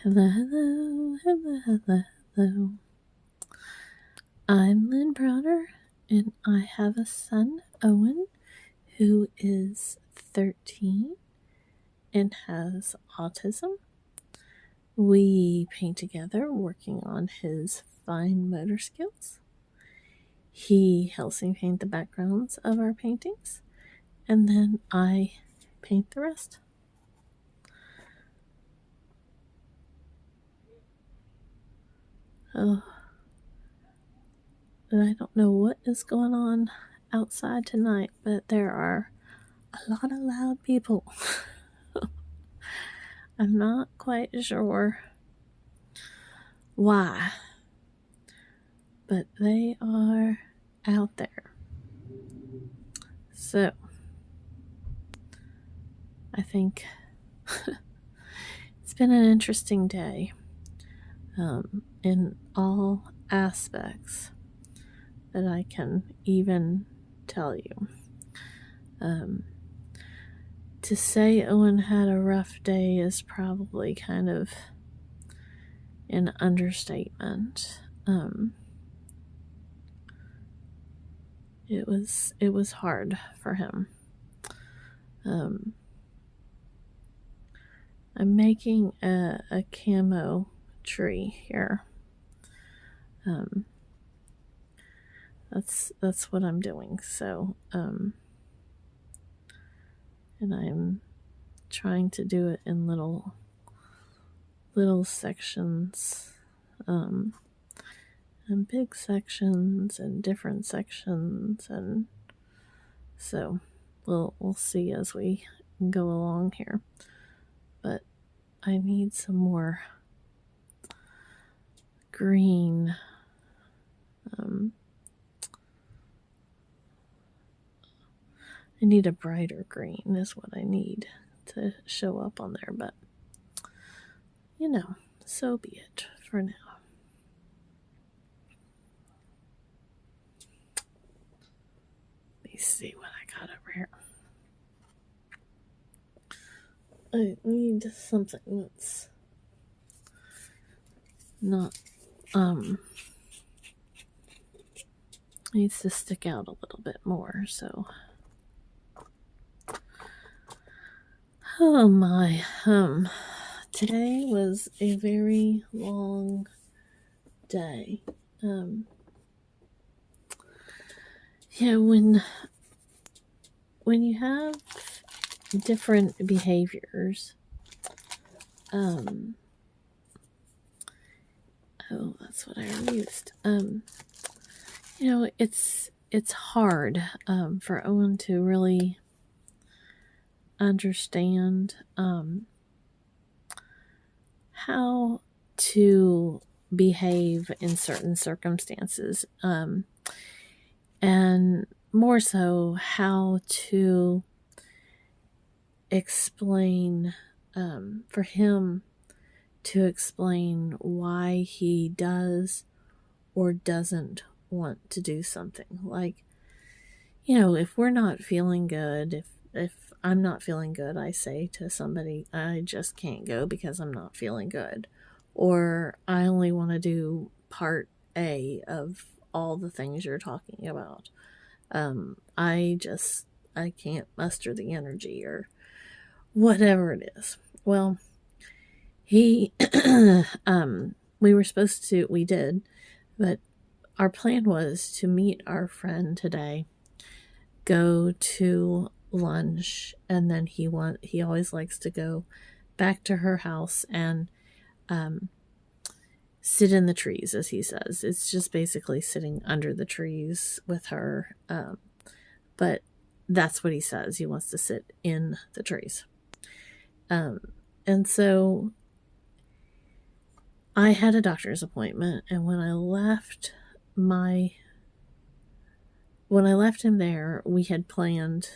Hello, hello, hello, hello, hello. I'm Lynn Browner, and I have a son, Owen, who is 13 and has autism. We paint together, working on his fine motor skills. He helps me paint the backgrounds of our paintings, and then I paint the rest. Oh, I don't know what is going on outside tonight, but there are a lot of loud people. I'm not quite sure why, but they are out there. So, I think it's been an interesting day in all aspects that I can even tell you. To say Owen had a rough day is probably kind of an understatement. It was hard for him. I'm making a camo tree here. That's what I'm doing. So, and I'm trying to do it in little sections, and big sections and different sections, and so we'll see as we go along here. But I need some more green. I need a brighter green is what I need to show up on there, but so be it for now. Let me see what I got over here. I need something that's not needs to stick out a little bit more, so oh my, today was a very long day. Yeah, when you have different behaviors, oh, that's what I used. It's hard for Owen to really understand how to behave in certain circumstances, and more so how to explain, for him to explain why he does or doesn't want to do something. Like, if we're not feeling good, if I'm not feeling good, I say to somebody, I just can't go because I'm not feeling good. Or I only want to do part A of all the things you're talking about. I can't muster the energy or whatever it is. Well, we did, but our plan was to meet our friend today, go to lunch, and then he always likes to go back to her house and sit in the trees, as he says. It's just basically sitting under the trees with her, but that's what he says. He wants to sit in the trees. And so I had a doctor's appointment, and when I left him there, we had planned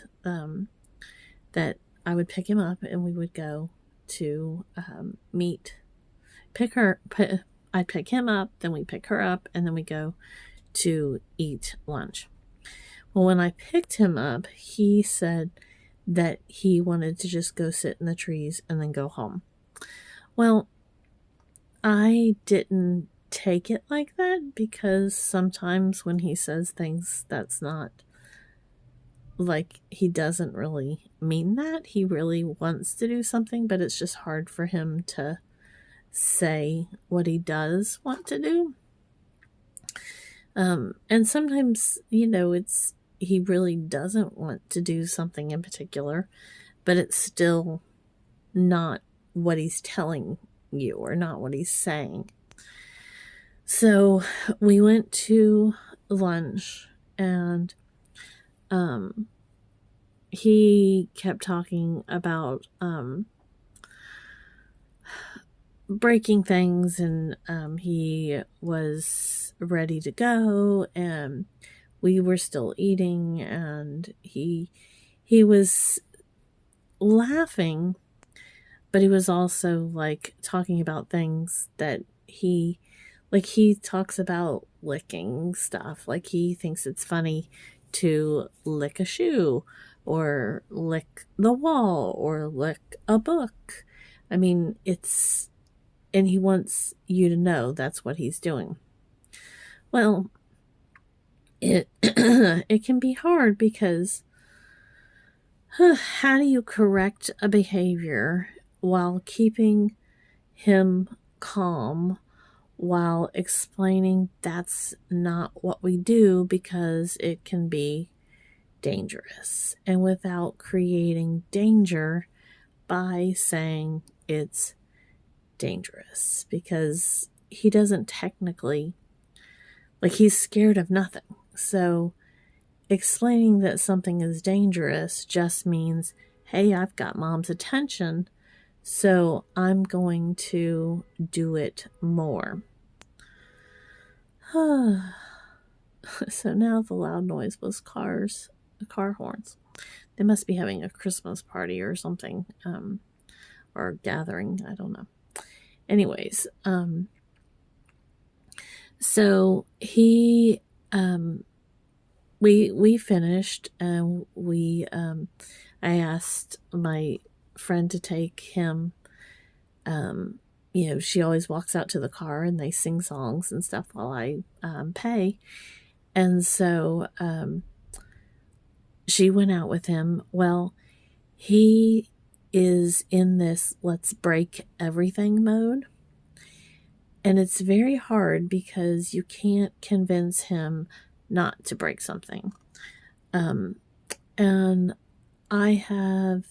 that I would pick him up and we would go to I'd pick him up, then we pick her up, and then we go to eat lunch. Well, when I picked him up, he said that he wanted to just go sit in the trees and then go home. Well, I didn't take it like that, because sometimes when he says things, that's not like, he doesn't really mean that. He really wants to do something, but it's just hard for him to say what he does want to do. And sometimes, it's he really doesn't want to do something in particular, but it's still not what he's telling you or not what he's saying. So we went to lunch, and he kept talking about breaking things, and he was ready to go, and we were still eating, and he was laughing, but he was also like talking about things that he talks about licking stuff. Like, he thinks it's funny to lick a shoe or lick the wall or lick a book. I mean, and he wants you to know that's what he's doing. Well, it it can be hard, because how do you correct a behavior while keeping him calm, while explaining that's not what we do because it can be dangerous, and without creating danger by saying it's dangerous, because he doesn't technically, like, he's scared of nothing. So explaining that something is dangerous just means, hey, I've got mom's attention, so I'm going to do it more. So now the loud noise was car horns. They must be having a Christmas party or something, or gathering. I don't know. Anyways, so he, we finished, and I asked my friend to take him. She always walks out to the car, and they sing songs and stuff while I pay. And so she went out with him. Well, he is in this let's break everything mode. And it's very hard, because you can't convince him not to break something. And I have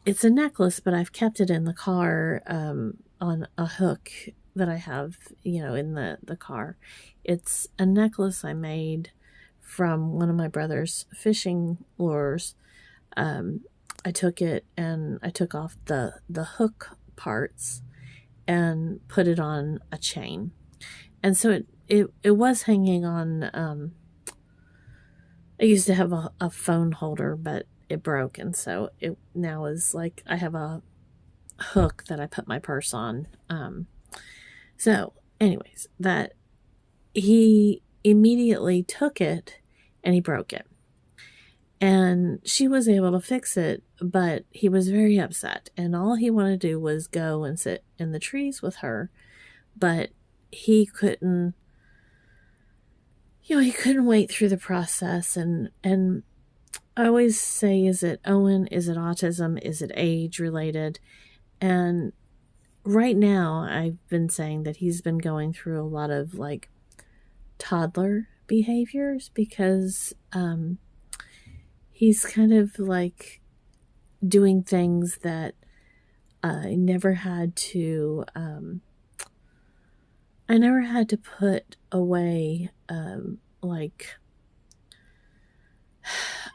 it's a necklace, but I've kept it in the car on a hook that I have, in the car. It's a necklace I made from one of my brother's fishing lures. I took it, and I took off the hook parts and put it on a chain. And so it was hanging on, I used to have a phone holder, but it broke, and so it now is like I have a hook that I put my purse on. So anyways, that he immediately took it and he broke it. And she was able to fix it, but he was very upset. And all he wanted to do was go and sit in the trees with her. But he couldn't, he couldn't wait through the process. And I always say, is it Owen? Is it autism? Is it age related? And right now, I've been saying that he's been going through a lot of like toddler behaviors, because he's kind of like doing things that I never had to put away. Like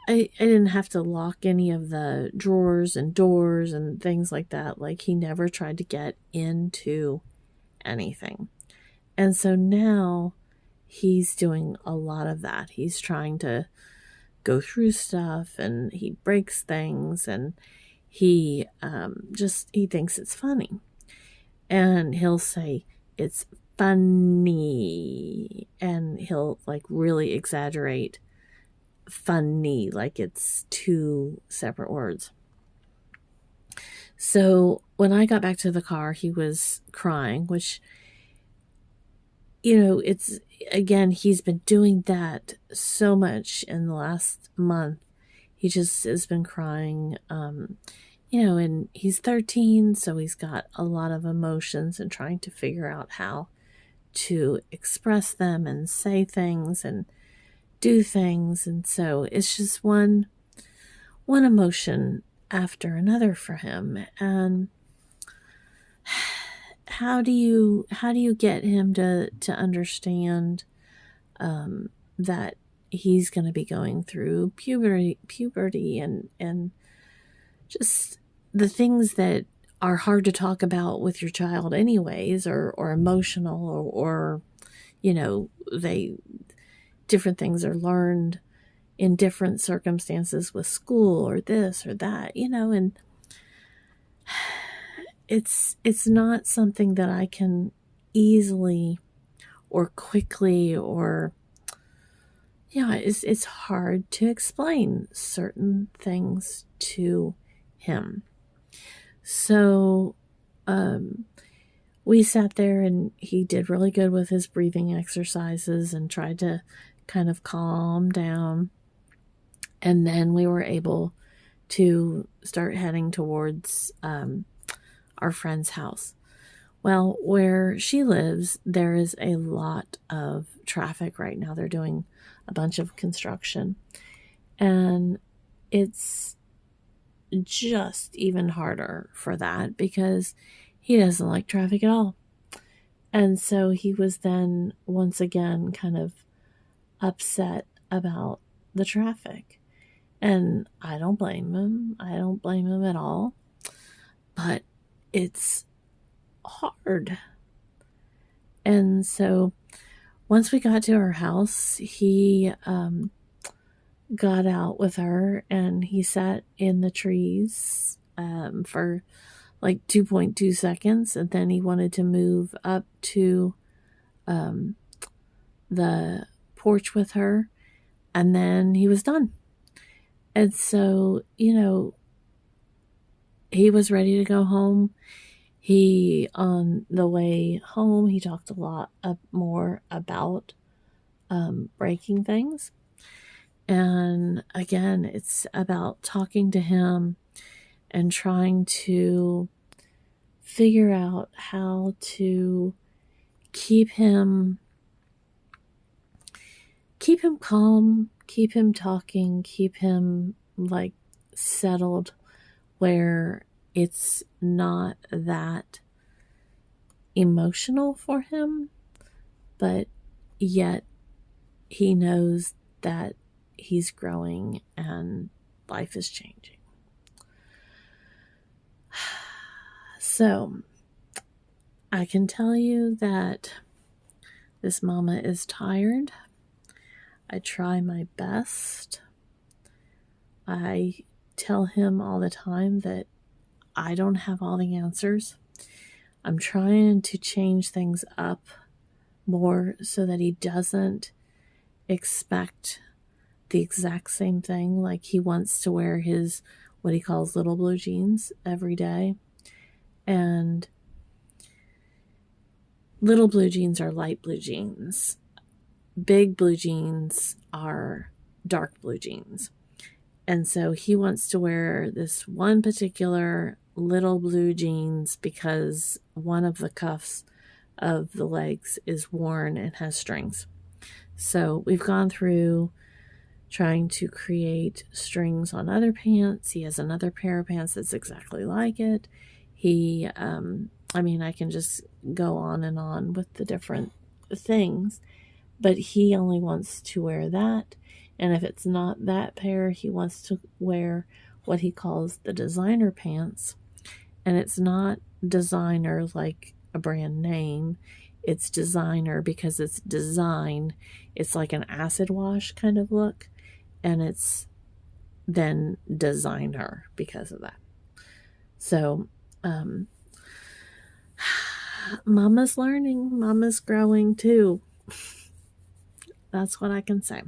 I didn't have to lock any of the drawers and doors and things like that. Like, he never tried to get into anything. And so now he's doing a lot of that. He's trying to go through stuff, and he breaks things, and he thinks it's funny. And he'll say, it's funny. And he'll like really exaggerate funny, like it's two separate words. So when I got back to the car, he was crying, which, it's, again, he's been doing that so much in the last month. He just has been crying, and he's 13, so he's got a lot of emotions and trying to figure out how to express them and say things and do things. And so it's just one emotion after another for him. And how do you get him to understand that he's going to be going through puberty and just the things that are hard to talk about with your child anyways, or emotional, or they different things are learned in different circumstances with school or this or that, and it's not something that I can easily or quickly, or it's hard to explain certain things to him. So we sat there and he did really good with his breathing exercises and tried to kind of calm down. And then we were able to start heading towards our friend's house. Well, where she lives, there is a lot of traffic right now. They're doing a bunch of construction. And it's just even harder for that because he doesn't like traffic at all. And so he was then once again kind of upset about the traffic. And I don't blame him. I don't blame him at all. But it's hard. And so once we got to our house, he got out with her and he sat in the trees for like 2.2 seconds, and then he wanted to move up to the porch with her, and then he was done. And so, he was ready to go home. He, on the way home, he talked a lot more about breaking things. And again, it's about talking to him and trying to figure out how to keep him calm, keep him talking, keep him like settled where it's not that emotional for him, but yet he knows that he's growing and life is changing. So I can tell you that this mama is tired. I try my best. I tell him all the time that I don't have all the answers. I'm trying to change things up more so that he doesn't expect the exact same thing. Like he wants to wear his, what he calls little blue jeans every day. And little blue jeans are light blue jeans. Big blue jeans are dark blue jeans. And so he wants to wear this one particular little blue jeans because one of the cuffs of the legs is worn and has strings. So we've gone through trying to create strings on other pants. He has another pair of pants that's exactly like it. He, I can just go on and on with the different things, but he only wants to wear that. And if it's not that pair, he wants to wear what he calls the designer pants. And it's not designer like a brand name. It's designer because it's design. It's like an acid wash kind of look. And it's then designer because of that. So, Mama's learning. Mama's growing too. That's what I can say.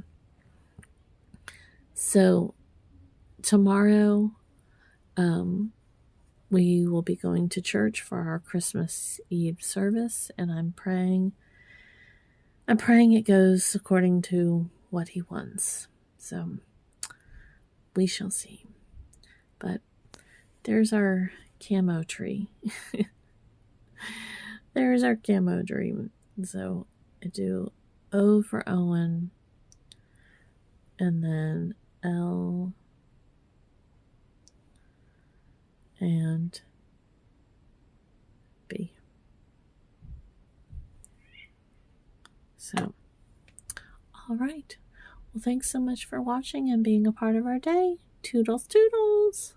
So tomorrow, we will be going to church for our Christmas Eve service, and I'm praying it goes according to what he wants. So we shall see. But there's our camo tree. There's our camo dream. So I do O for Owen, and then L and B. So, all right. Well, thanks so much for watching and being a part of our day. Toodles, toodles.